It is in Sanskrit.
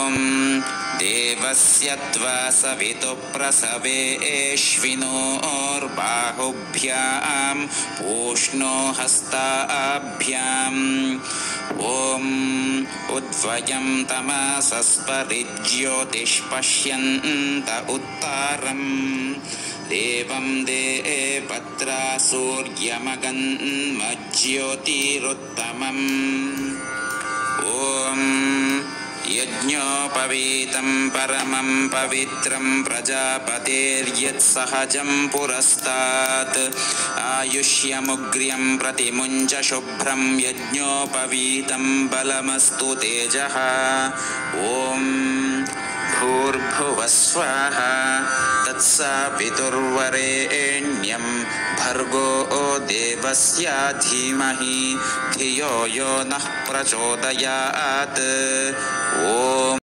ॐ देवस्य त्वा सवितुः प्रसवेश्विनोर्बाहुभ्यां पूष्णो हस्ताभ्याम् ॐ उद्वयं तमसस्परिज्योतिष्पश्यन्त उत्तारम् देवं देवत्रा सूर्यमगन्मज्योतिरुत्तमम् ॐ यज्ञोपवीतं परमं पवित्रं प्रजापतेर्यत्सहजं पुरस्तात् आयुष्यमुग्र्यं प्रतिमुञ्च शुभ्रं यज्ञोपवीतं बलमस्तु तेजः ॐ भूर्भुवः स्वाहा तत्सवितुर्वरेण्यं भर्गो देवस्य धीमहि धियो यो नः प्रचोदयात् ॐ